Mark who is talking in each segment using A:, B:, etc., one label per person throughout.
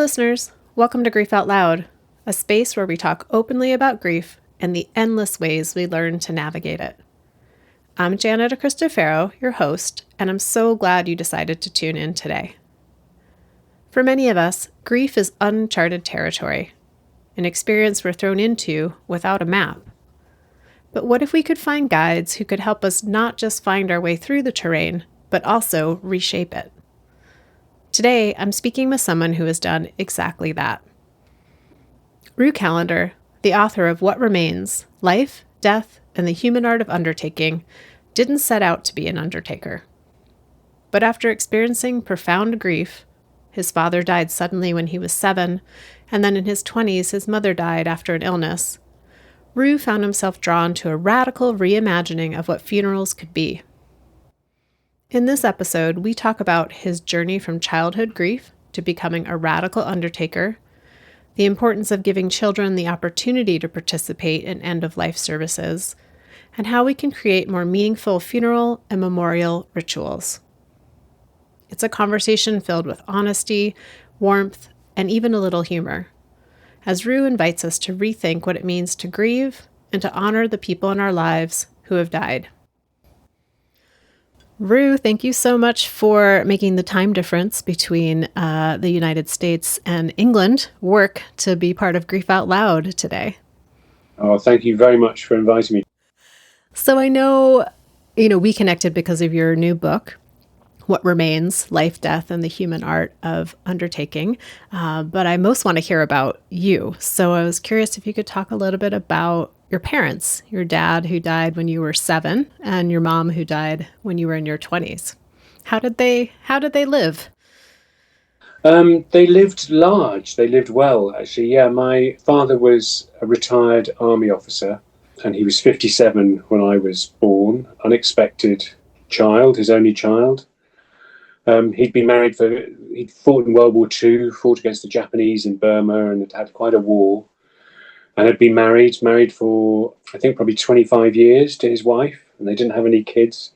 A: listeners, welcome to Grief Out Loud, a space where we talk openly about grief and the endless ways we learn to navigate it. I'm Janet Cristofaro, your host, and I'm so glad you decided to tune in today. For many of us, grief is uncharted territory, an experience we're thrown into without a map. But what if we could find guides who could help us not just find our way through the terrain, but also reshape it? Today, I'm speaking with someone who has done exactly that. Ru Callender, the author of What Remains, Life, Death, and the Human Art of Undertaking, didn't set out to be an undertaker. But after experiencing profound grief, his father died suddenly when he was 7, and then in his 20s his mother died after an illness, Ru found himself drawn to a radical reimagining of what funerals could be. In this episode, we talk about his journey from childhood grief to becoming a radical undertaker, the importance of giving children the opportunity to participate in end-of-life services, and how we can create more meaningful funeral and memorial rituals. It's a conversation filled with honesty, warmth, and even a little humor, as Ru invites us to rethink what it means to grieve and to honor the people in our lives who have died. Ru, thank you so much for making the time difference between the United States and England work to be part of Grief Out Loud today.
B: Oh, thank you very much for inviting me.
A: So I know, we connected because of your new book, What Remains, Life, Death, and the Human Art of Undertaking. But I most want to hear about you. So I was curious if you could talk a little bit about your parents, your dad who died when you were 7 and your mom who died when you were in your 20s. How did they live?
B: They lived large. They lived well, actually. Yeah, my father was a retired army officer and he was 57 when I was born. Unexpected child, his only child. He'd fought in World War II, fought against the Japanese in Burma and had quite a war. And had been married for, I think, probably 25 years to his wife, and they didn't have any kids.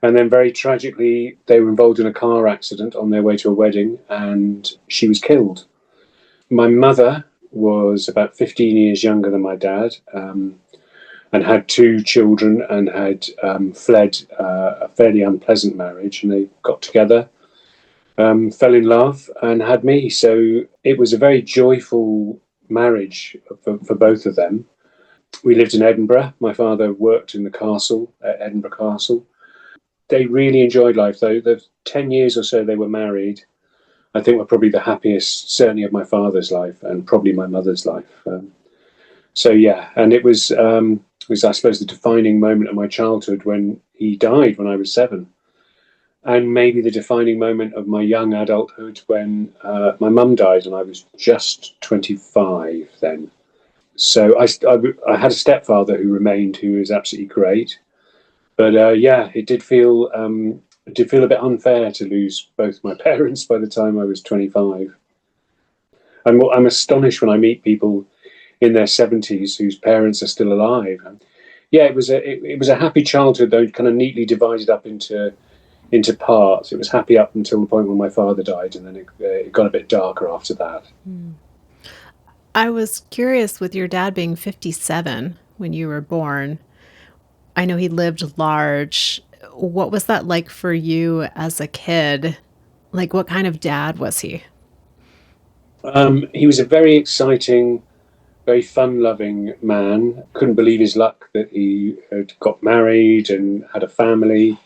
B: And then very tragically, they were involved in a car accident on their way to a wedding, and she was killed. My mother was about 15 years younger than my dad, and had 2 children and had fled a fairly unpleasant marriage, and they got together, fell in love, and had me. So it was a very joyful marriage for both of them. We lived in Edinburgh. My father worked in the castle at Edinburgh Castle. They really enjoyed life, though. The 10 years or so they were married, I think, were probably the happiest, certainly of my father's life and probably my mother's life. So yeah, and it was I suppose the defining moment of my childhood when he died when I was 7. And maybe the defining moment of my young adulthood when my mum died and I was just 25 then. So I had a stepfather who remained, who was absolutely great. But it did feel a bit unfair to lose both my parents by the time I was 25. I'm astonished when I meet people in their 70s whose parents are still alive. Yeah, it was a happy childhood, though kind of neatly divided up into parts. It was happy up until the point when my father died, and then it got a bit darker after that.
A: I was curious, with your dad being 57 when you were born, I know he lived large. What was that like for you as a kid? Like, what kind of dad was he?
B: He was a very exciting, very fun-loving man. Couldn't believe his luck that he had got married and had a family.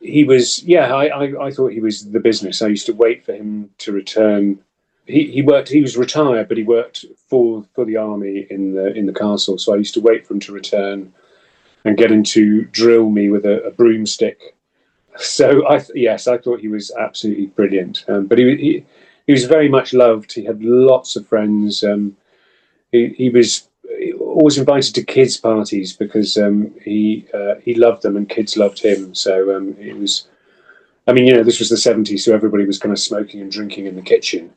B: He was, I thought he was the business. I used to wait for him to return. He was retired, but he worked for the army in the castle. So I used to wait for him to return and get him to drill me with a broomstick. So I thought he was absolutely brilliant. But he was very much loved. He had lots of friends. He was always invited to kids' parties because he loved them and kids loved him. So it was, this was the 70s, so everybody was kind of smoking and drinking in the kitchen.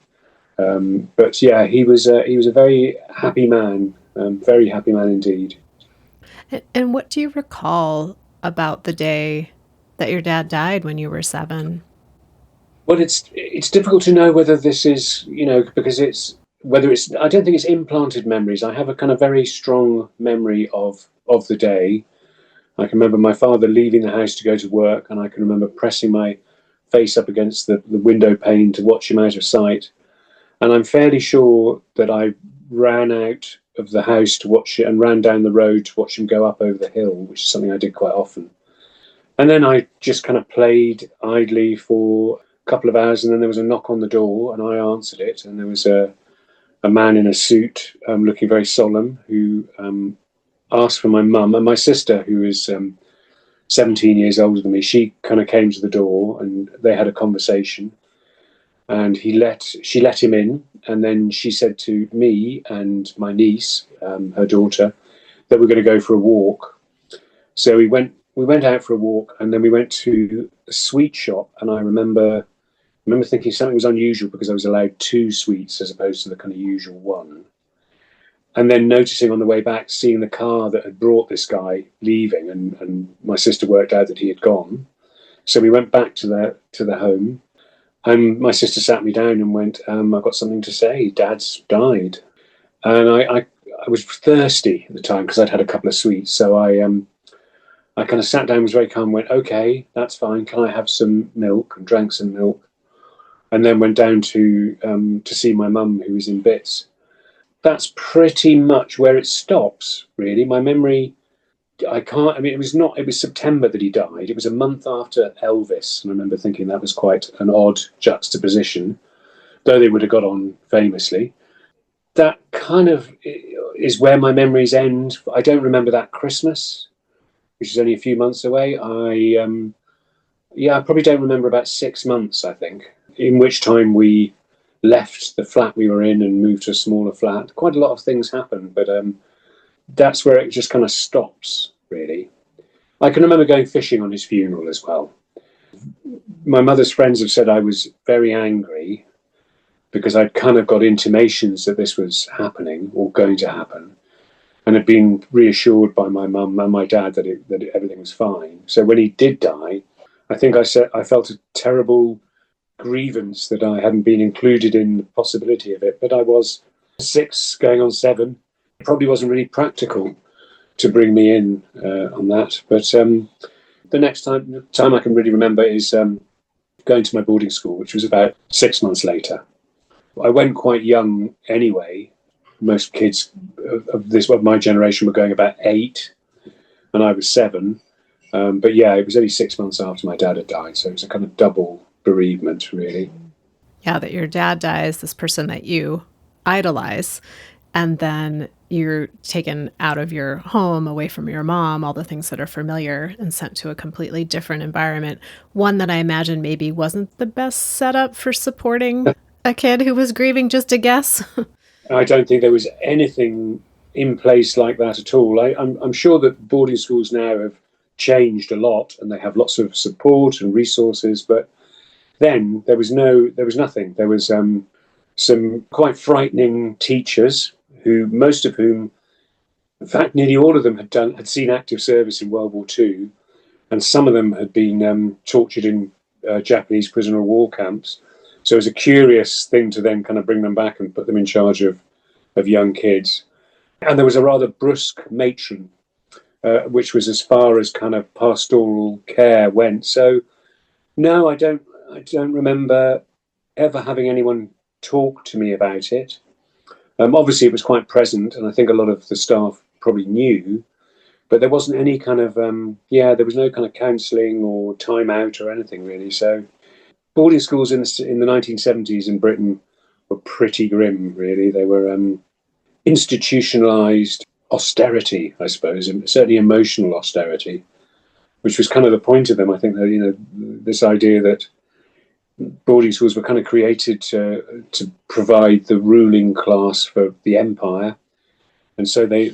B: But yeah, he was a very happy man, very happy man indeed.
A: And what do you recall about the day that your dad died when you were 7?
B: Well, it's difficult to know whether this is, because I don't think it's implanted memories. I have a kind of very strong memory of the day. I can remember my father leaving the house to go to work, and I can remember pressing my face up against the window pane to watch him out of sight. And I'm fairly sure that I ran out of the house to watch it and ran down the road to watch him go up over the hill, which is something I did quite often. And then I just kind of played idly for a couple of hours, and then there was a knock on the door, and I answered it, and there was a man in a suit, looking very solemn, who asked for my mum, and my sister, who is 17 years older than me. She kind of came to the door, and they had a conversation, and she let him in, and then she said to me and my niece, her daughter, that we're going to go for a walk. So we went out for a walk, and then we went to a sweet shop, and I remember thinking something was unusual because I was allowed 2 sweets as opposed to the kind of usual one. And then noticing on the way back, seeing the car that had brought this guy leaving, and my sister worked out that he had gone. So we went back to the home, and my sister sat me down and went, "I've got something to say. Dad's died." And I was thirsty at the time because I'd had a couple of sweets, so I kind of sat down, was very calm, went, "Okay, that's fine. Can I have some milk?" And drank some milk, and then went down to see my mum, who was in bits. That's pretty much where it stops, really. My memory, I can't. I mean, it was September that he died. It was a month after Elvis, and I remember thinking that was quite an odd juxtaposition, though they would have got on famously. That kind of is where my memories end. I don't remember that Christmas, which is only a few months away. I probably don't remember about 6 months, I think, in which time we left the flat we were in and moved to a smaller flat. Quite a lot of things happened, but that's where it just kind of stops, really. I can remember going fishing on his funeral as well. My mother's friends have said I was very angry because I'd kind of got intimations that this was happening or going to happen, and had been reassured by my mum and my dad that everything was fine. So when he did die, I think I felt a terrible grievance that I hadn't been included in the possibility of it. But I was 6 going on 7. It probably wasn't really practical to bring me in on that. But the next time I can really remember is going to my boarding school, which was about 6 months later. I went quite young anyway. Most kids of my generation were going about 8, and I was 7. But yeah, it was only 6 months after my dad had died, so it was a kind of double bereavement, really.
A: Yeah, that your dad dies, this person that you idolize, and then you're taken out of your home, away from your mom, all the things that are familiar, and sent to a completely different environment. One that I imagine maybe wasn't the best setup for supporting a kid who was grieving, just a guess.
B: I don't think there was anything in place like that at all. I'm sure that boarding schools now have changed a lot, and they have lots of support and resources, but then there was nothing. There was some quite frightening teachers, who most of whom, in fact, nearly all of them had seen active service in World War II, and some of them had been tortured in Japanese prisoner of war camps. So it was a curious thing to then kind of bring them back and put them in charge of young kids. And there was a rather brusque matron, which was as far as kind of pastoral care went. So no, I don't remember ever having anyone talk to me about it. Obviously, it was quite present, and I think a lot of the staff probably knew, but there wasn't any kind of, there was no kind of counselling or time out or anything really. So boarding schools in the 1970s in Britain were pretty grim, really. They were institutionalised austerity, I suppose, and certainly emotional austerity, which was kind of the point of them. I think that, this idea that boarding schools were kind of created to provide the ruling class for the empire, and so they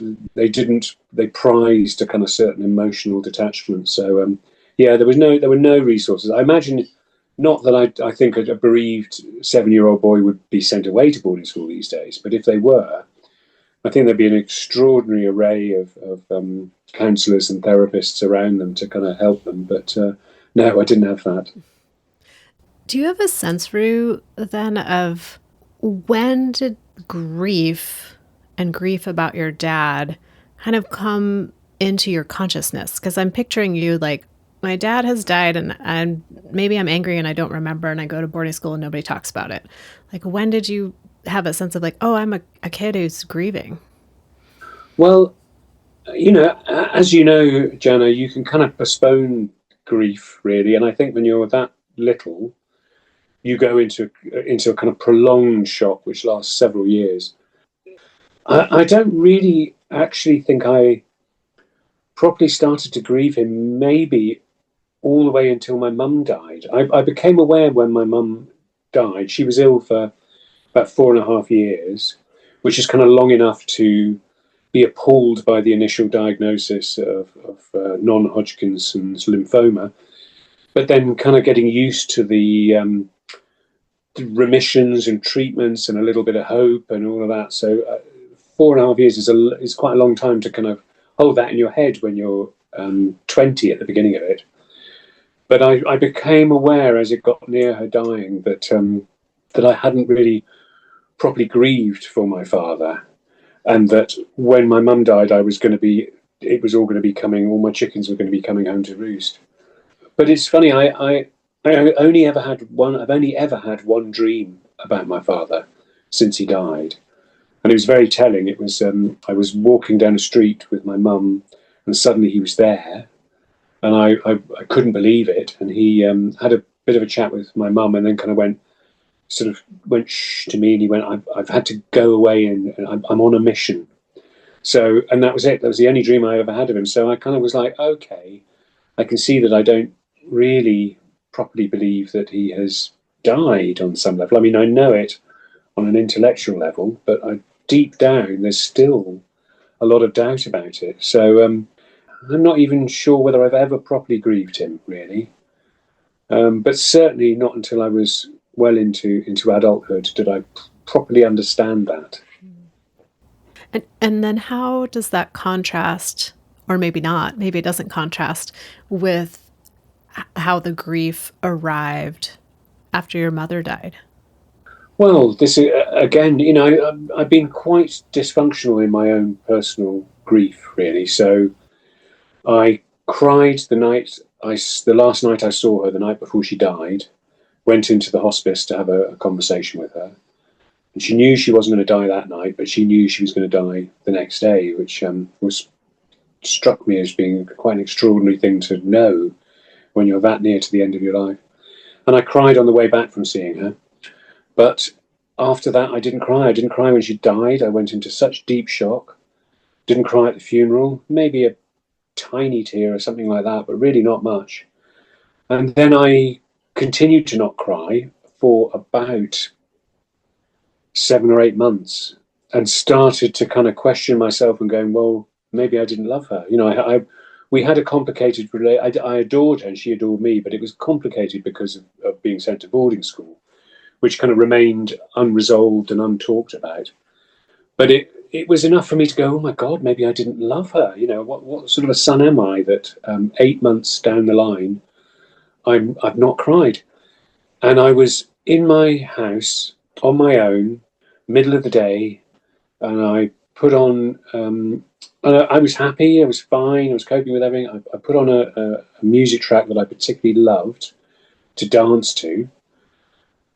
B: prized a kind of certain emotional detachment. So there were no resources. I imagine, not that I think a bereaved 7-year-old boy would be sent away to boarding school these days, but if they were, I think there'd be an extraordinary array of counsellors and therapists around them to kind of help them. But no, I didn't have that.
A: Do you have a sense, Ru, then of when did grief and grief about your dad kind of come into your consciousness? Because I'm picturing you like, my dad has died and maybe I'm angry and I don't remember and I go to boarding school and nobody talks about it. Like, when did you have a sense of like, oh, I'm a kid who's grieving?
B: Well, as you know, Jana, you can kind of postpone grief really, and I think when you're that little, you go into a kind of prolonged shock which lasts several years. I don't really actually think I properly started to grieve him maybe all the way until my mum died. I became aware when my mum died. She was ill for about 4.5 years, which is kind of long enough to be appalled by the initial diagnosis of non-Hodgkin's lymphoma, but then kind of getting used to the remissions and treatments and a little bit of hope and all of that. So 4.5 years is quite a long time to kind of hold that in your head when you're 20 at the beginning of it. But I became aware as it got near her dying that I hadn't really properly grieved for my father, and that when my mum died, it was all going to be coming, all my chickens were going to be coming home to roost. But it's funny, I only ever had one. I've only ever had one dream about my father since he died, and it was very telling. It was I was walking down a street with my mum, and suddenly he was there, and I couldn't believe it. And he had a bit of a chat with my mum, and then kind of went shh to me, and he went, I've had to go away, and I'm on a mission. So, and that was it. That was the only dream I ever had of him. So I kind of was like, okay, I can see that I don't really properly believe that he has died on some level. I mean, I know it on an intellectual level, but deep down, there's still a lot of doubt about it. So I'm not even sure whether I've ever properly grieved him, really. But certainly not until I was well into adulthood did I properly understand that.
A: And then how does that contrast, or maybe not, maybe it doesn't contrast with how the grief arrived after your mother died?
B: Well, this again, I've been quite dysfunctional in my own personal grief, really. So I cried the last night I saw her, the night before she died. Went into the hospice to have a conversation with her, and she knew she wasn't going to die that night, but she knew she was going to die the next day, which was struck me as being quite an extraordinary thing to know when you're that near to the end of your life. And I cried on the way back from seeing her. But after that, I didn't cry. I didn't cry when she died. I went into such deep shock. Didn't cry at the funeral. Maybe a tiny tear or something like that, but really not much. And then I continued to not cry for about 7 or 8 months, and started to kind of question myself and going, well, maybe I didn't love her. We had a complicated relationship. I adored her and she adored me, but it was complicated because of being sent to boarding school, which kind of remained unresolved and untalked about. But it was enough for me to go, oh my God, maybe I didn't love her. What sort of a son am I that 8 months down the line, I've not cried. And I was in my house on my own, middle of the day, and I put on. I was happy. I was fine. I was coping with everything. I put on a music track that I particularly loved to dance to,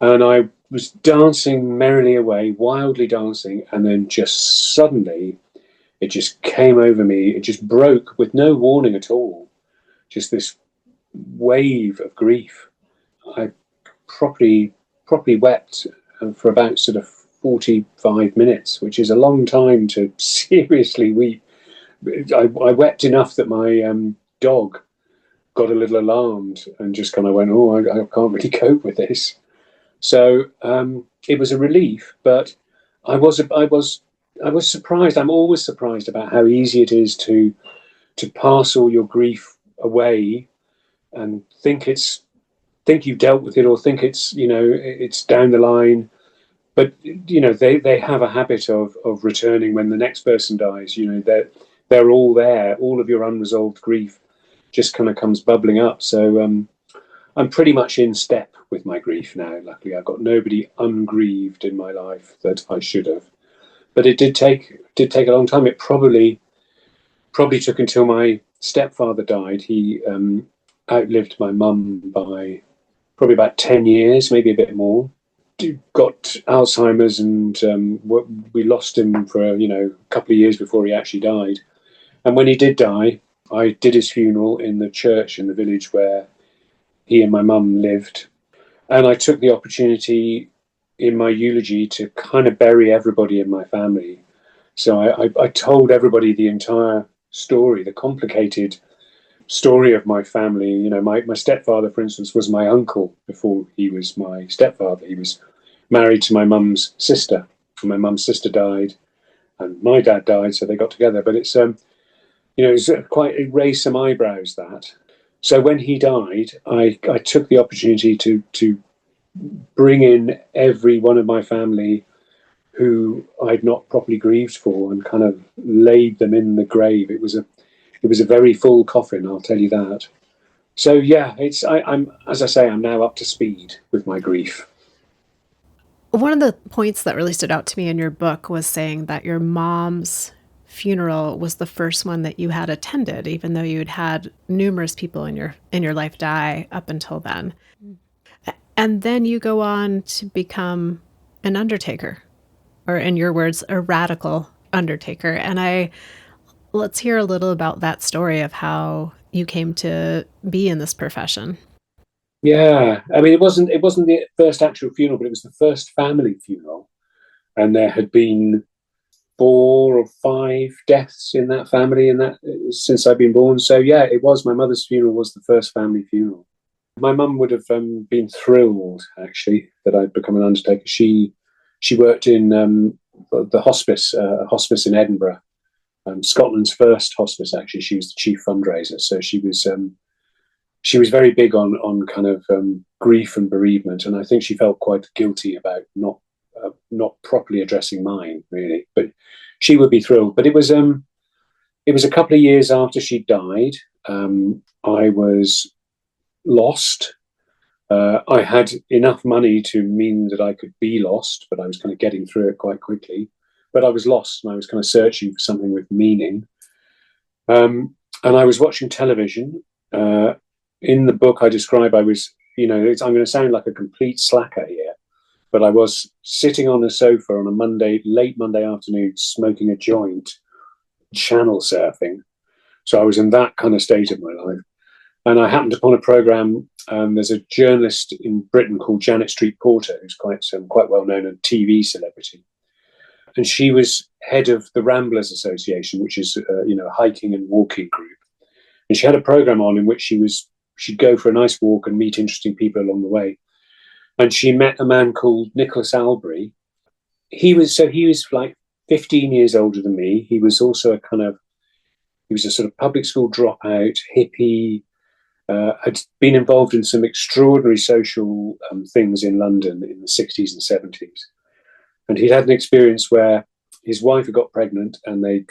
B: and I was dancing merrily away, wildly dancing, and then just suddenly, it just came over me. It just broke with no warning at all. Just this wave of grief. I properly wept for about sort of 45 minutes, which is a long time to seriously weep. I wept enough that my dog got a little alarmed and just kind of went, "Oh, I can't really cope with this." So it was a relief, but I was surprised. I'm always surprised about how easy it is to pass all your grief away and think you've dealt with it, or think it's down the line. But they have a habit of returning when the next person dies. They're all there. All of your unresolved grief just kind of comes bubbling up. So I'm pretty much in step with my grief now. Luckily, I've got nobody ungrieved in my life that I should have. But it did take a long time. It probably took until my stepfather died. He outlived my mum by probably about 10 years, maybe a bit more. Got Alzheimer's, and we lost him for a couple of years before he actually died. And when he did die, I did his funeral in the church in the village where he and my mum lived. And I took the opportunity in my eulogy to kind of bury everybody in my family. So I told everybody the entire story, the complicated story of my family. My stepfather, for instance, was my uncle before he was my stepfather. He was married to my mum's sister, and my mum's sister died, and my dad died, so they got together. But it's quite, it raised some eyebrows, that. So when he died, I took the opportunity to bring in every one of my family who I'd not properly grieved for, and kind of laid them in the grave. It was a very full coffin, I'll tell you that. So yeah, I'm, as I say, I'm now up to speed with my grief.
A: One of the points that really stood out to me in your book was saying that your mom's funeral was the first one that you had attended, even though you'd had numerous people in your life die up until then. And then you go on to become an undertaker, or in your words, a radical undertaker. And let's hear a little about that story of how you came to be in this profession.
B: Yeah, I mean, it wasn't the first actual funeral, but it was the first family funeral, and there had been 4 or 5 deaths in that family in that since I've been born. So yeah, it was, my mother's funeral was the first family funeral. My mum would have been thrilled, actually, that I'd become an undertaker. She worked in the hospice in Edinburgh, Scotland's first hospice. Actually, she was the chief fundraiser, so she was very big on kind of grief and bereavement, and I think she felt quite guilty about not properly addressing mine, really. But she would be thrilled. But it was a couple of years after she died. I was lost. I had enough money to mean that I could be lost, but I was kind of getting through it quite quickly. But I was lost, and I was kind of searching for something with meaning. And I was watching television. In the book, I describe I was, I'm going to sound like a complete slacker here, but I was sitting on a sofa on a late Monday afternoon, smoking a joint, channel surfing. So I was in that kind of state of my life. And I happened upon a program. There's a journalist in Britain called Janet Street Porter, who's quite well known, a TV celebrity. And she was head of the Ramblers Association, which is a hiking and walking group. And she had a program on in which she'd go for a nice walk and meet interesting people along the way. And she met a man called Nicholas Albury. He was like 15 years older than me. He was also he was a sort of public school dropout, hippie, had been involved in some extraordinary social things in London in the 60s and 70s. And he'd had an experience where his wife had got pregnant, and they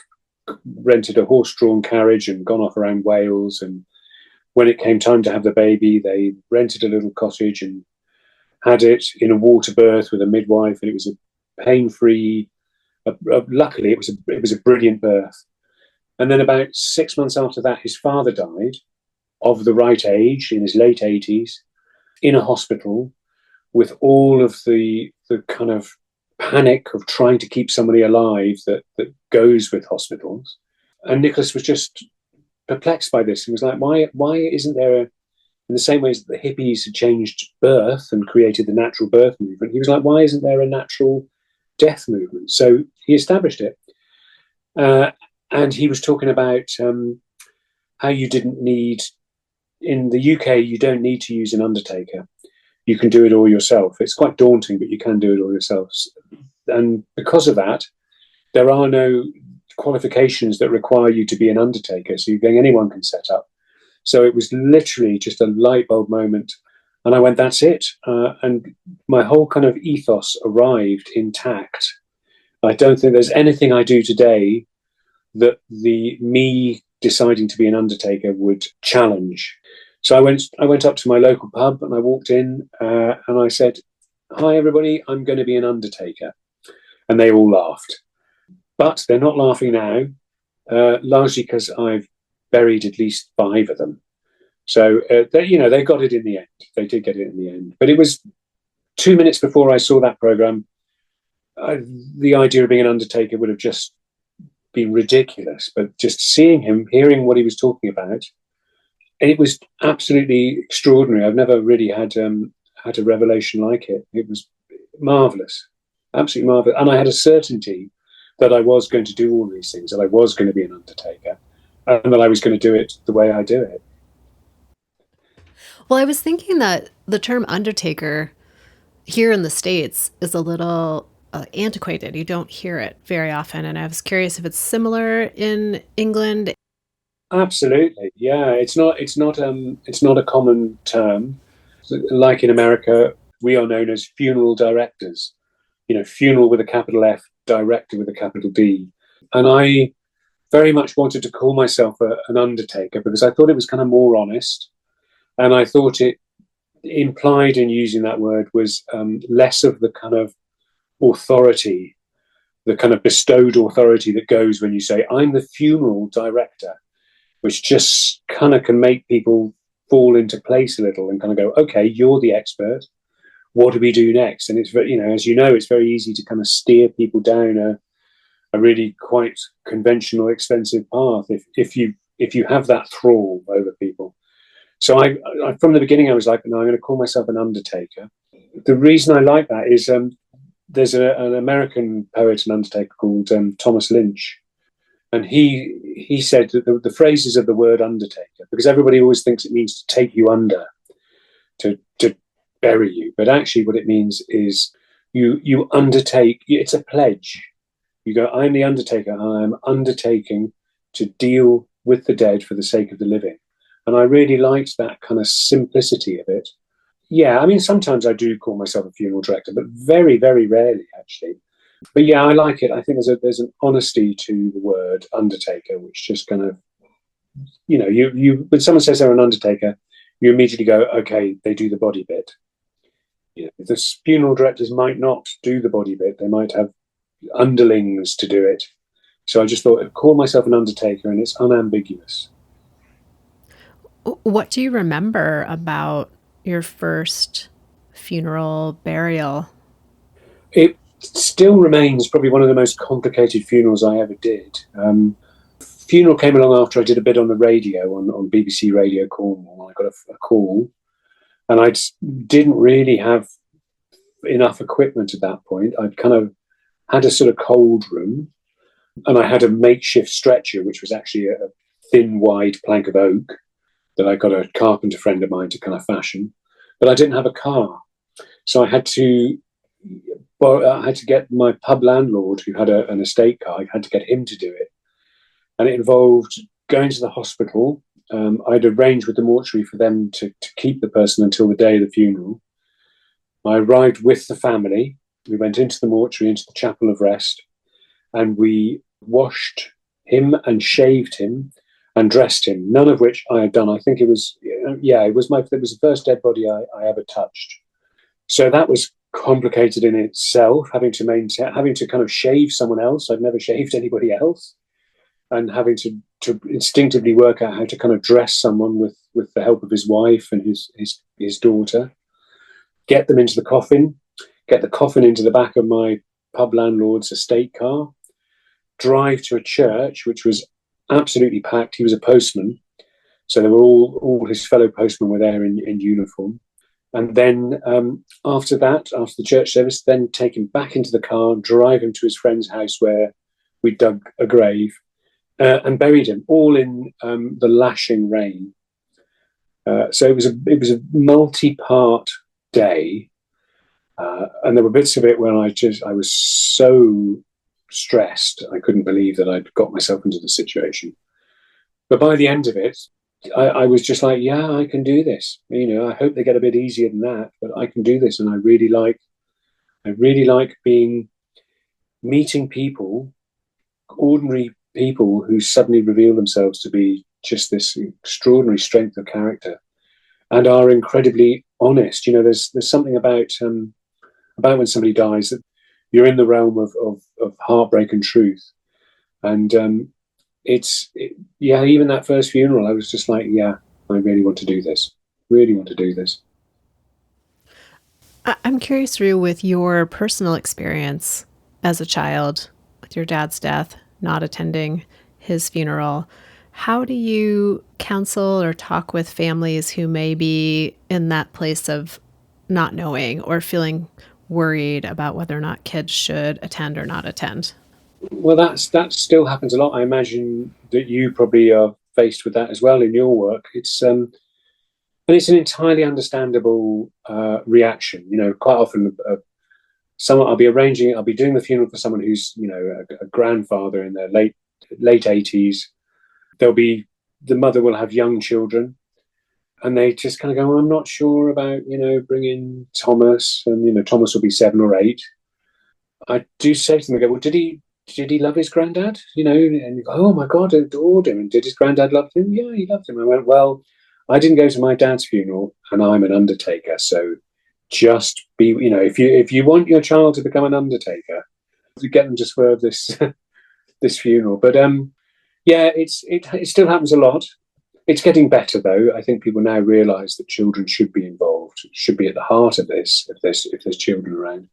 B: rented a horse-drawn carriage and gone off around Wales. And when it came time to have the baby, they rented a little cottage and had it in a water birth with a midwife, and it was a pain-free. Luckily, it was a brilliant birth. And then about 6 months after that, his father died of the right age, in his late 80s, in a hospital, with all of the kind of panic of trying to keep somebody alive that goes with hospitals. And Nicholas was just perplexed by this and was like, why isn't there in the same ways that the hippies had changed birth and created the natural birth movement, he was like, why isn't there a natural death movement? So he established it. And he was talking about how you didn't need, in the UK, you don't need to use an undertaker. You can do it all yourself. It's quite daunting, but you can do it all yourself. And because of that, there are no qualifications that require you to be an undertaker. So anyone can set up. So it was literally just a light bulb moment. And I went, that's it. And my whole kind of ethos arrived intact. I don't think there's anything I do today that me deciding to be an undertaker would challenge. So I went up to my local pub and I walked in and I said, "Hi, everybody, I'm going to be an undertaker." And they all laughed. But they're not laughing now, largely because I've buried at least 5 of them. So, they got it in the end. They did get it in the end. But it was 2 minutes before I saw that program. The idea of being an undertaker would have just been ridiculous. But just seeing him, hearing what he was talking about, it was absolutely extraordinary. I've never really had a revelation like it. It was marvelous, absolutely marvelous. And I had a certainty that I was going to do all these things, that I was going to be an undertaker, and that I was going to do it the way I do it.
A: Well, I was thinking that the term undertaker here in the States is a little antiquated. You don't hear it very often. And I was curious if it's similar in England.
B: Absolutely, yeah. It's not a common term. Like in America, we are known as funeral directors. Funeral with a capital F, director with a capital D. And I very much wanted to call myself an undertaker because I thought it was kind of more honest, and I thought it implied in using that word was less of the kind of authority, the kind of bestowed authority that goes when you say, "I'm the funeral director," which just kind of can make people fall into place a little and kind of go, "Okay, you're the expert. What do we do next?" And it's very, as you know, it's very easy to kind of steer people down a really quite conventional, expensive path if you have that thrall over people. So I from the beginning, I was like, no, I'm going to call myself an undertaker. The reason I like that is there's an American poet and undertaker called Thomas Lynch, and he said that the phrases of the word undertaker, because everybody always thinks it means to take you under, to bury you, but actually what it means is you undertake. It's a pledge. You go, "I'm the undertaker, and I'm undertaking to deal with the dead for the sake of the living." And I really liked that kind of simplicity of it. Yeah, I mean, sometimes I do call myself a funeral director, but very, very rarely, actually. But yeah, I like it. I think there's an honesty to the word undertaker, which just kind of, you when someone says they're an undertaker, you immediately go, okay, they do the body bit. The funeral directors might not do the body bit; they might have underlings to do it. So I just thought I'd call myself an undertaker, and it's unambiguous.
A: What do you remember about your first funeral burial?
B: It still remains probably one of the most complicated funerals I ever did. Funeral came along after I did a bit on the radio on BBC Radio Cornwall. I got a call, and I didn't really have enough equipment at that point. I'd kind of had a sort of cold room, and I had a makeshift stretcher, which was actually a thin, wide plank of oak that I got a carpenter friend of mine to kind of fashion. But I didn't have a car, so I had to get my pub landlord, who had an estate car. I had to get him to do it, and it involved going to the hospital. I'd arranged with the mortuary for them to keep the person until the day of the funeral. I arrived with the family. We went into the mortuary, into the chapel of rest, and we washed him and shaved him and dressed him. None of which I had done. I think it was it was the first dead body I ever touched. So that was complicated in itself, having to kind of shave someone else. I've never shaved anybody else, and having to instinctively work out how to kind of dress someone with the help of his wife and his daughter, get them into the coffin, get the coffin into the back of my pub landlord's estate car, drive to a church which was absolutely packed. He was a postman, so there were all his fellow postmen were there in uniform. And then after the church service, then take him back into the car, drive him to his friend's house where we dug a grave and buried him, all in the lashing rain. So it was a multi-part day, and there were bits of it when I was so stressed I couldn't believe that I'd got myself into the situation. But by the end of it, I was just like, yeah, I can do this. I hope they get a bit easier than that, but I can do this. And I really like meeting people, ordinary people who suddenly reveal themselves to be just this extraordinary strength of character. and are incredibly honest. There's something about when somebody dies that you're in the realm of heartbreak and truth. And yeah, even that first funeral, I was just like, yeah, I really want to do this. Really want to do this.
A: I'm curious, Ru, with your personal experience as a child, with your dad's death, not attending his funeral, how do you counsel or talk with families who may be in that place of not knowing or feeling worried about whether or not kids should attend or not attend?
B: Well, that still happens a lot. I imagine that you probably are faced with that as well in your work. And it's an entirely understandable reaction. Quite often, I'll be arranging, I'll be doing the funeral for someone who's a grandfather in their late 80s. The mother will have young children, and they just kind of go, I'm not sure about bringing Thomas, and Thomas will be 7 or 8. I do say to them, I go, well, did he love his granddad? And you go, oh my God, I adored him. And did his granddad love him? Yeah, he loved him. I went, well, I didn't go to my dad's funeral, and I'm an undertaker. So just be, if you want your child to become an undertaker, you get them to swerve this this funeral. But yeah, it still happens a lot. It's getting better though. I think people now realise that children should be involved, should be at the heart of this if there's children around.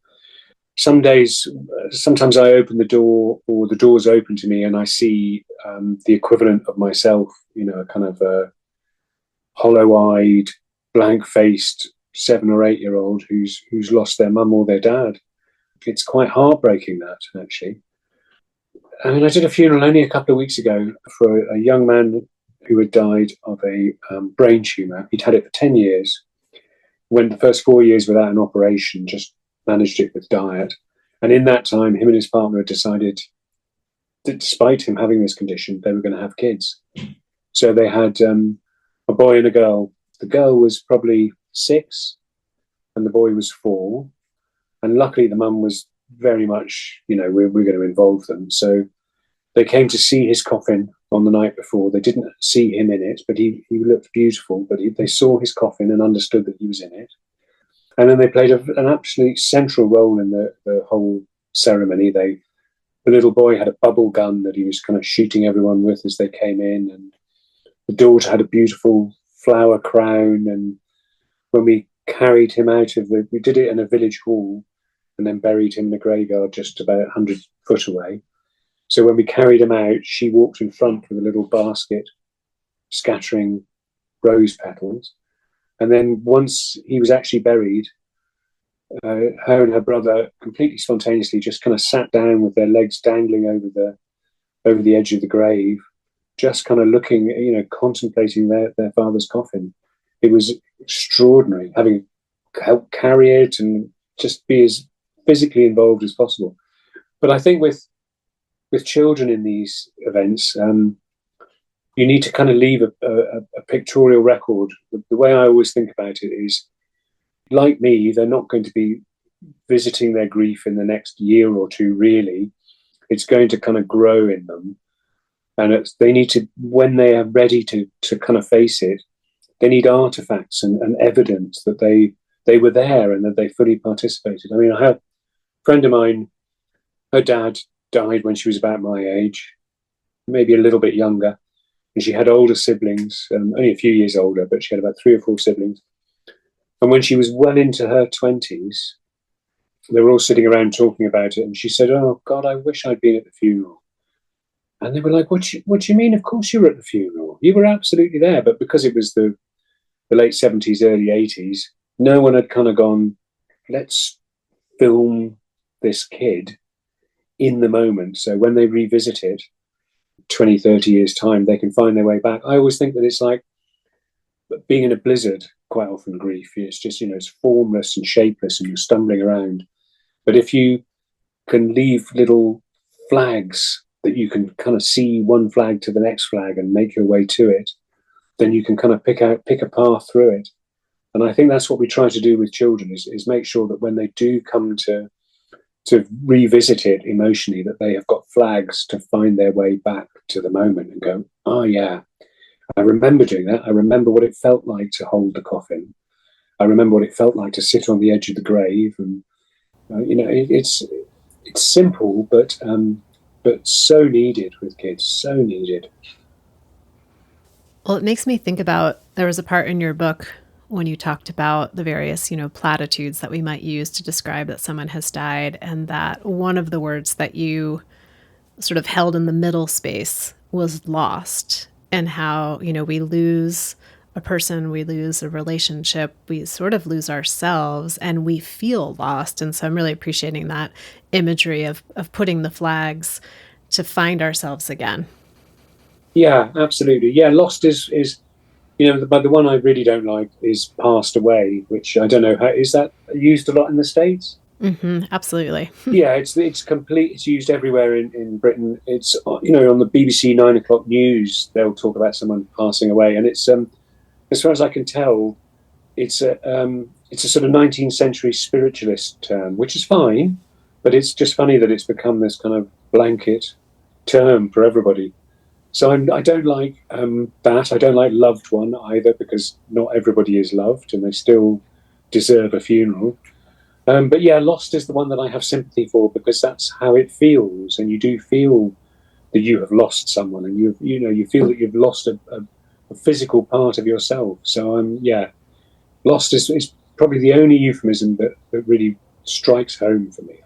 B: Some days, sometimes I open the door, or the door's open to me, and I see the equivalent of myself, a kind of a hollow-eyed, blank-faced 7 or 8 year old who's lost their mum or their dad. It's quite heartbreaking, that, actually. I mean, I did a funeral only a couple of weeks ago for a young man who had died of a brain tumour. He'd had it for 10 years, went the first 4 years without an operation, just managed it with diet. And in that time, him and his partner had decided that despite him having this condition, they were going to have kids. So they had a boy and a girl. The girl was probably 6 and the boy was 4. And luckily the mum was very much, we're going to involve them. So they came to see his coffin on the night before. They didn't see him in it, but he looked beautiful. But they saw his coffin and understood that he was in it. And then they played an absolutely central role in the whole ceremony. The little boy had a bubble gun that he was kind of shooting everyone with as they came in. And the daughter had a beautiful flower crown. And when we carried him we did it in a village hall and then buried him in the graveyard just about 100 foot away. So when we carried him out, she walked in front with a little basket scattering rose petals. And then once he was actually buried, her and her brother completely spontaneously just kind of sat down with their legs dangling over the edge of the grave, just kind of looking, contemplating their father's coffin. It was extraordinary, having helped carry it and just be as physically involved as possible. But I think with children in these events, you need to kind of leave a pictorial record. The way I always think about it is, like me, they're not going to be visiting their grief in the next year or two, really. It's going to kind of grow in them. And they need to, when they are ready to kind of face it, they need artifacts and evidence that they were there and that they fully participated. I mean, I had a friend of mine, her dad died when she was about my age, maybe a little bit younger. And she had older siblings, only a few years older, but she had about 3 or 4 siblings. And when she was well into her 20s, they were all sitting around talking about it. And she said, oh, God, I wish I'd been at the funeral. And they were like, what do you mean? Of course you were at the funeral. You were absolutely there. But because it was the late 70s, early 80s, no one had kind of gone, let's film this kid in the moment. So when they revisit it, 20, 30 years' time, they can find their way back. I always think that it's like being in a blizzard, quite often grief. It's just, it's formless and shapeless and you're stumbling around. But if you can leave little flags that you can kind of see one flag to the next flag and make your way to it, then you can kind of pick a path through it. And I think that's what we try to do with children is make sure that when they do come to revisit it emotionally, that they have got flags to find their way back to the moment and go, oh yeah, I remember doing that. I remember what it felt like to hold the coffin. I remember what it felt like to sit on the edge of the grave, and it's simple, but so needed with kids, so needed.
A: Well, it makes me think about there was a part in your book when you talked about the various, platitudes that we might use to describe that someone has died, and that one of the words that you sort of held in the middle space was lost, and how, we lose a person, we lose a relationship, we sort of lose ourselves and we feel lost. And so I'm really appreciating that imagery of putting the flags to find ourselves again.
B: Yeah, absolutely. Yeah, lost is but the one I really don't like is passed away, which I don't know how is that used a lot in the States.
A: Absolutely.
B: Yeah, it's complete. It's used everywhere in Britain. It's on the BBC 9 o'clock news they'll talk about someone passing away, and it's as far as I can tell, it's a sort of 19th century spiritualist term, which is fine, but it's just funny that it's become this kind of blanket term for everybody. So I don't like that. I don't like loved one either, because not everybody is loved, and they still deserve a funeral. But yeah, lost is the one that I have sympathy for, because that's how it feels, and you do feel that you have lost someone, and you feel that you've lost a physical part of yourself. So yeah, lost is probably the only euphemism that really strikes home for me.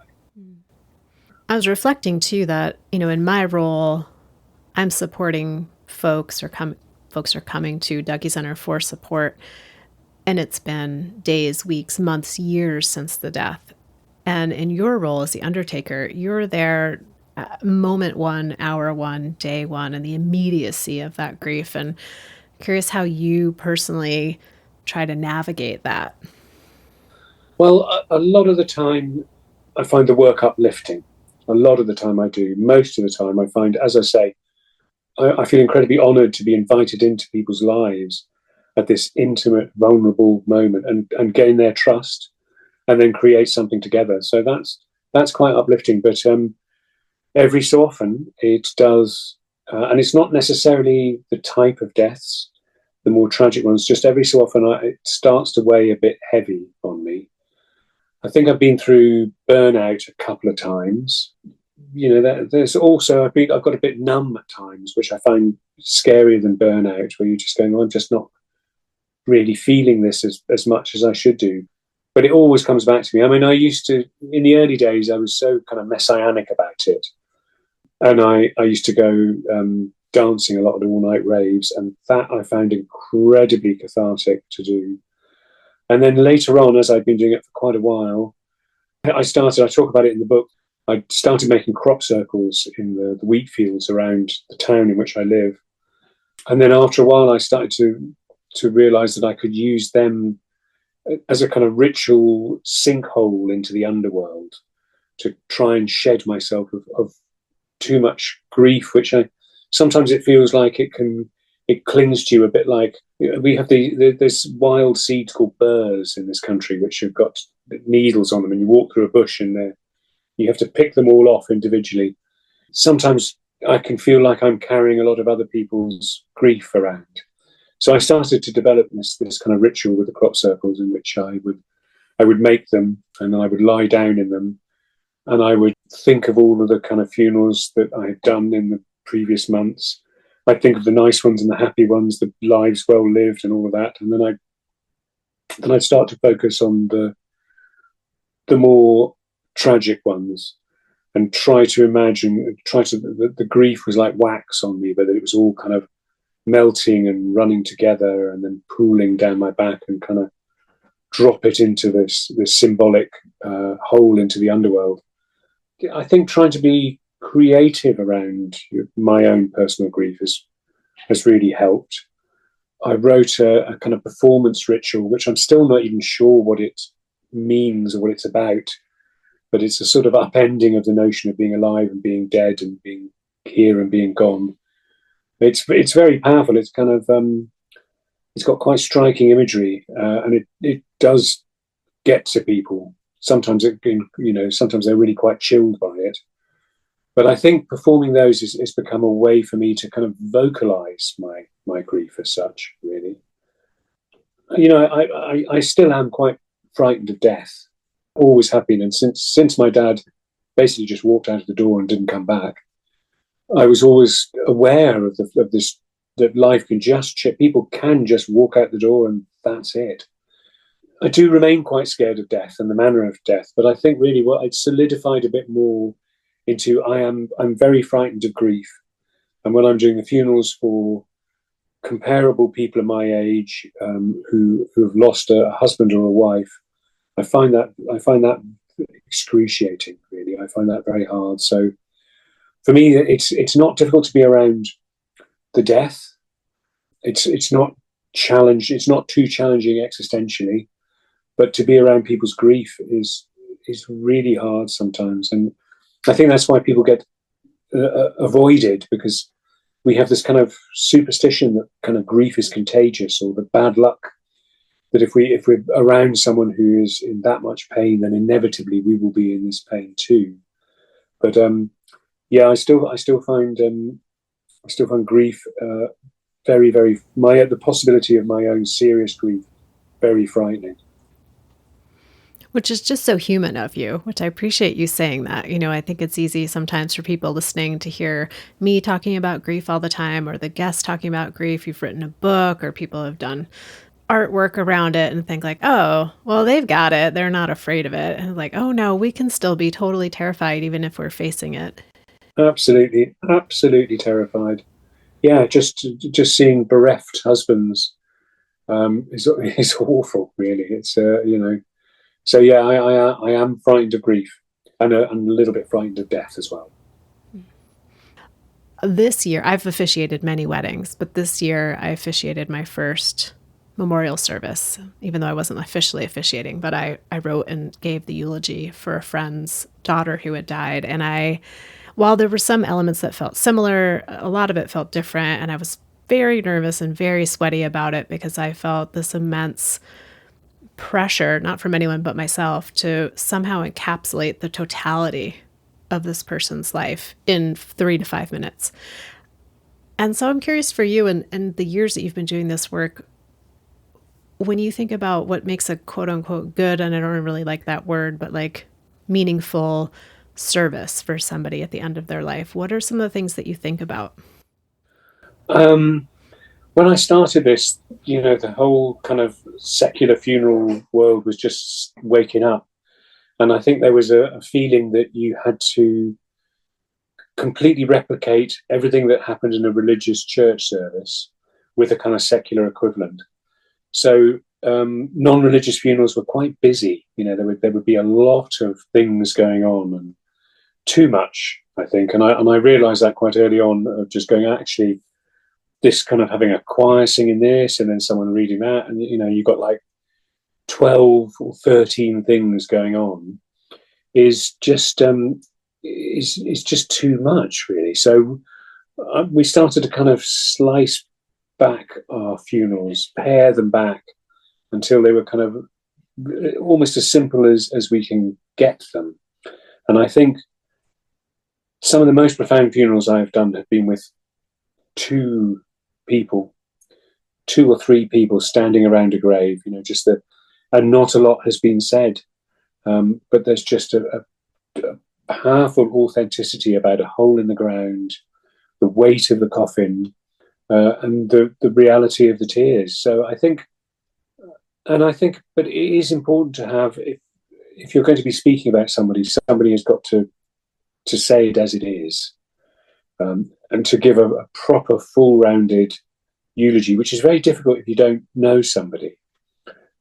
A: I was reflecting too that, in my role, I'm supporting folks are coming to Ducky Center for support, and it's been days, weeks, months, years since the death. And in your role as the Undertaker, you're there moment one, hour one, day one, and the immediacy of that grief. And curious how you personally try to navigate that.
B: Well, a lot of the time, I find the work uplifting. A lot of the time, I do. Most of the time, I find, as I say, I feel incredibly honoured to be invited into people's lives at this intimate, vulnerable moment, and gain their trust, and then create something together. So that's quite uplifting. But every so often, it does, and it's not necessarily the type of deaths, the more tragic ones. Just every so often, it starts to weigh a bit heavy on me. I think I've been through burnout a couple of times. There's also I've got a bit numb at times, which I find scarier than burnout, where you're just going, oh, I'm just not really feeling this as much as I should do. But it always comes back to me. I mean, I used to, in the early days, I was so kind of messianic about it. And I used to go dancing a lot of the all-night raves, and that I found incredibly cathartic to do. And then later on, as I'd been doing it for quite a while, I talk about it in the book, I started making crop circles in the wheat fields around the town in which I live. And then after a while, I started to realize that I could use them as a kind of ritual sinkhole into the underworld, to try and shed myself of too much grief, which sometimes it feels like it clings to you a bit. Like, we have there's wild seeds called burrs in this country, which have got needles on them, and you walk through a bush and you have to pick them all off individually. Sometimes I can feel like I'm carrying a lot of other people's grief around. So I started to develop this kind of ritual with the crop circles, in which I would make them, and I would lie down in them, and I would think of all of the kind of funerals that I had done in the previous months. I'd think of the nice ones and the happy ones, the lives well lived and all of that, and then I'd start to focus on the more tragic ones, and try to imagine, the grief was like wax on me, but it was all kind of melting and running together, and then pooling down my back, and kind of drop it into this symbolic hole into the underworld. I think trying to be creative around my own personal grief has really helped. I wrote a kind of performance ritual, which I'm still not even sure what it means or what it's about, but it's a sort of upending of the notion of being alive and being dead, and being here and being gone. It's very powerful. It's kind of it's got quite striking imagery, and it does get to people. Sometimes sometimes they're really quite chilled by it. But I think performing those has become a way for me to kind of vocalize my grief as such, really. I still am quite frightened of death. Always have been, and since my dad basically just walked out of the door and didn't come back, I was always aware of this, that life can people can just walk out the door and that's it. I do remain quite scared of death and the manner of death, but I think really what I'd solidified a bit more into I'm very frightened of grief, and when I'm doing the funerals for comparable people of my age who have lost a husband or a wife, I find that excruciating. Really, I find that very hard. So for me, it's not difficult to be around the death. It's not challenge. It's not too challenging existentially, but to be around people's grief is really hard sometimes, and I think that's why people get avoided, because we have this kind of superstition that kind of grief is contagious, or the bad luck that if we're around someone who is in that much pain, then inevitably we will be in this pain too. But yeah, I still find grief very, very the possibility of my own serious grief very frightening.
A: Which is just so human of you, which I appreciate you saying that. I think it's easy sometimes for people listening to hear me talking about grief all the time, or the guests talking about grief. You've written a book, or people have done artwork around it, and think like, oh, well, they've got it. They're not afraid of it. And like, oh no, we can still be totally terrified even if we're facing it.
B: Absolutely, absolutely terrified. Yeah, just seeing bereft husbands is awful. Really, it's So yeah, I am frightened of grief, and a little bit frightened of death as well.
A: This year, I've officiated many weddings, but this year I officiated my first memorial service, even though I wasn't officially officiating, but I wrote and gave the eulogy for a friend's daughter who had died. And while there were some elements that felt similar, a lot of it felt different. And I was very nervous and very sweaty about it, because I felt this immense pressure, not from anyone but myself, to somehow encapsulate the totality of this person's life in 3 to 5 minutes. And so I'm curious for you, and the years that you've been doing this work, when you think about what makes a quote unquote good, and I don't really like that word, but like meaningful service for somebody at the end of their life, what are some of the things that you think about?
B: When I started this, the whole kind of secular funeral world was just waking up. And I think there was a feeling that you had to completely replicate everything that happened in a religious church service with a kind of secular equivalent. So non-religious funerals were quite busy. There would be a lot of things going on, and too much, I think. And I realized that quite early on, of just going, actually, this kind of having a choir singing this and then someone reading that, and you've got like 12 or 13 things going on, is just is just too much, really. So we started to kind of slice back our funerals, pare them back until they were kind of almost as simple as we can get them. And I think some of the most profound funerals I've done have been with two or three people standing around a grave, and not a lot has been said. But there's just a powerful authenticity about a hole in the ground, the weight of the coffin, and the reality of the tears. So I think, but it is important to have, if you're going to be speaking about somebody has got to say it as it is, and to give a proper, full-rounded eulogy, which is very difficult if you don't know somebody.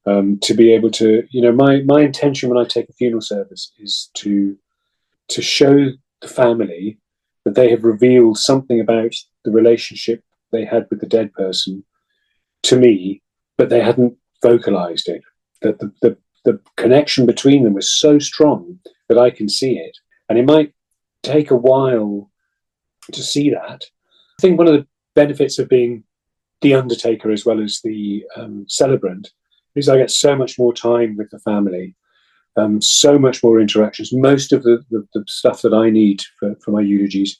B: To be able to, my intention when I take a funeral service is to show the family that they have revealed something about the relationship they had with the dead person to me, but they hadn't vocalized it. That the connection between them was so strong that I can see it. And it might take a while to see that. I think one of the benefits of being the undertaker as well as the celebrant is I get so much more time with the family. So much more interactions. Most of the stuff that I need for my eulogies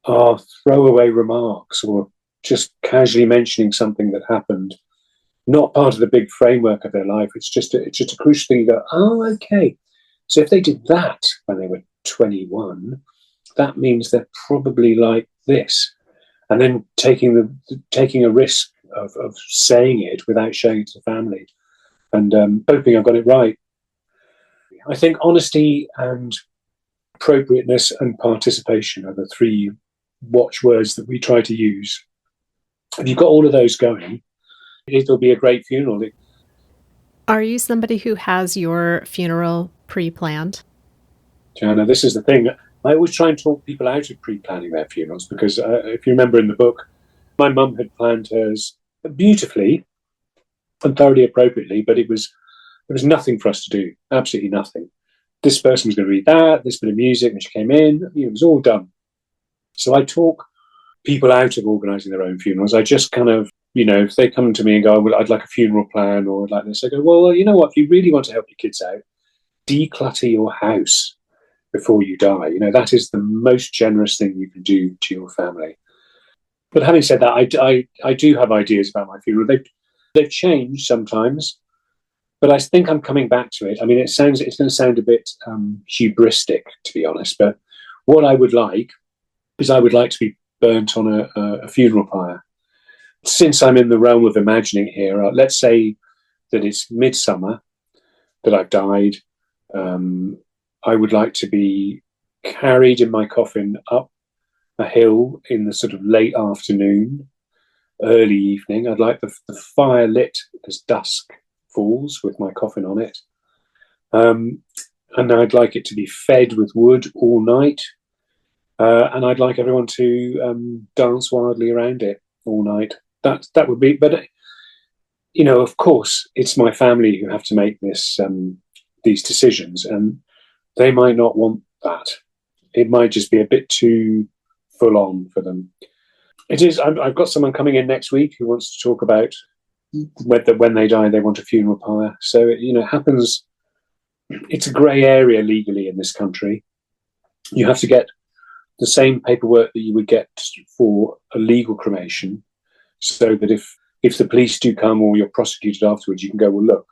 B: are throwaway remarks or just casually mentioning something that happened, not part of the big framework of their life. It's just a crucial thing. You go, oh, okay. So if they did that when they were 21, that means they're probably like this. And then taking a risk of saying it without showing it to the family, and hoping I've got it right. I think honesty and appropriateness and participation are the three watchwords that we try to use. If you've got all of those going, it'll be a great funeral.
A: Are you somebody who has your funeral pre-planned?
B: Joanna, this is the thing. I always try and talk people out of pre-planning their funerals because if you remember in the book, my mum had planned hers beautifully and thoroughly appropriately, but there was nothing for us to do, absolutely nothing. This person was going to read that, this bit of music, and she came in, it was all done. So I talk people out of organising their own funerals. I just kind of, if they come to me and go, well, I'd like a funeral plan or like this, I go, well, you know what, if you really want to help your kids out, declutter your house before you die. That is the most generous thing you can do to your family. But having said that, I do have ideas about my funeral. They've changed sometimes, but I think I'm coming back to it. I mean, it's going to sound a bit hubristic, to be honest, but what I would like is I would like to be burnt on a funeral pyre. Since I'm in the realm of imagining here, let's say that it's midsummer, that I've died. I would like to be carried in my coffin up a hill in the sort of late afternoon, early evening. I'd like the fire lit as dusk falls with my coffin on it. And I'd like it to be fed with wood all night. And I'd like everyone to dance wildly around it all night. That would be, but of course, it's my family who have to make these decisions, and they might not want that. It might just be a bit too full on for them. It is. I've got someone coming in next week who wants to talk about whether when they die they want a funeral pyre. So it happens. It's a grey area legally in this country. You have to get the same paperwork that you would get for a legal cremation, so that if the police do come or you're prosecuted afterwards, you can go, well, look,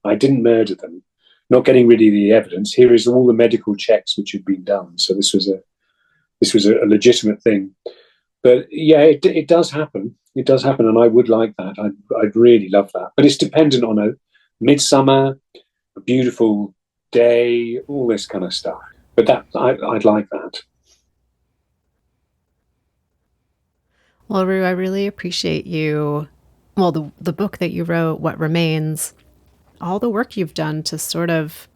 B: I didn't murder them. Not getting rid of the evidence. Here is all the medical checks which had been done. So this was a legitimate thing. But yeah, it does happen. It does happen, and I would like that. I'd really love that. But it's dependent on a midsummer, a beautiful day, all this kind of stuff. But I'd like that.
A: Well, Ru, I really appreciate you. Well, the book that you wrote, What Remains, all the work you've done to sort of,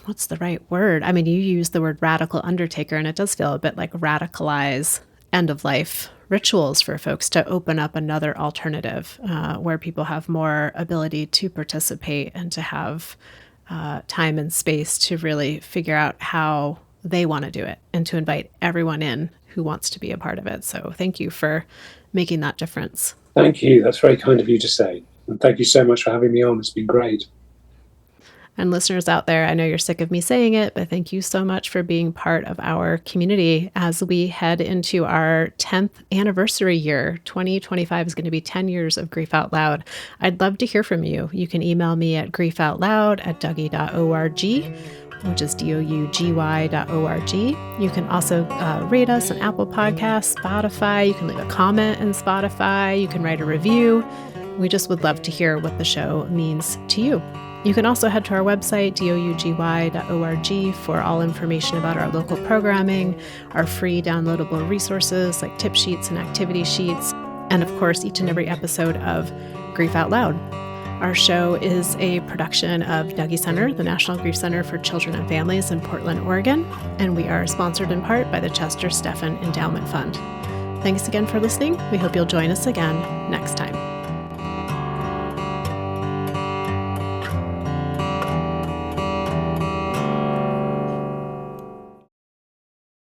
A: what's the right word? I mean, you use the word radical undertaker, and it does feel a bit like radicalize end of life rituals for folks to open up another alternative where people have more ability to participate and to have time and space to really figure out how they want to do it and to invite everyone in who wants to be a part of it. So thank you for making that difference.
B: Thank you. That's very kind of you to say. And thank you so much for having me on. It's been great.
A: And listeners out there, I know you're sick of me saying it, but thank you so much for being part of our community as we head into our 10th anniversary year. 2025 is going to be 10 years of Grief Out Loud. I'd love to hear from you. You can email me at griefoutloud@dougy.org, which is dougy.org. You can also rate us on Apple Podcasts, Spotify. You can leave a comment in Spotify. You can write a review. We just would love to hear what the show means to you. You can also head to our website, dougy.org, for all information about our local programming, our free downloadable resources like tip sheets and activity sheets, and of course, each and every episode of Grief Out Loud. Our show is a production of Dougy Center, the National Grief Center for Children and Families in Portland, Oregon, and we are sponsored in part by the Chester Stephan Endowment Fund. Thanks again for listening. We hope you'll join us again next time.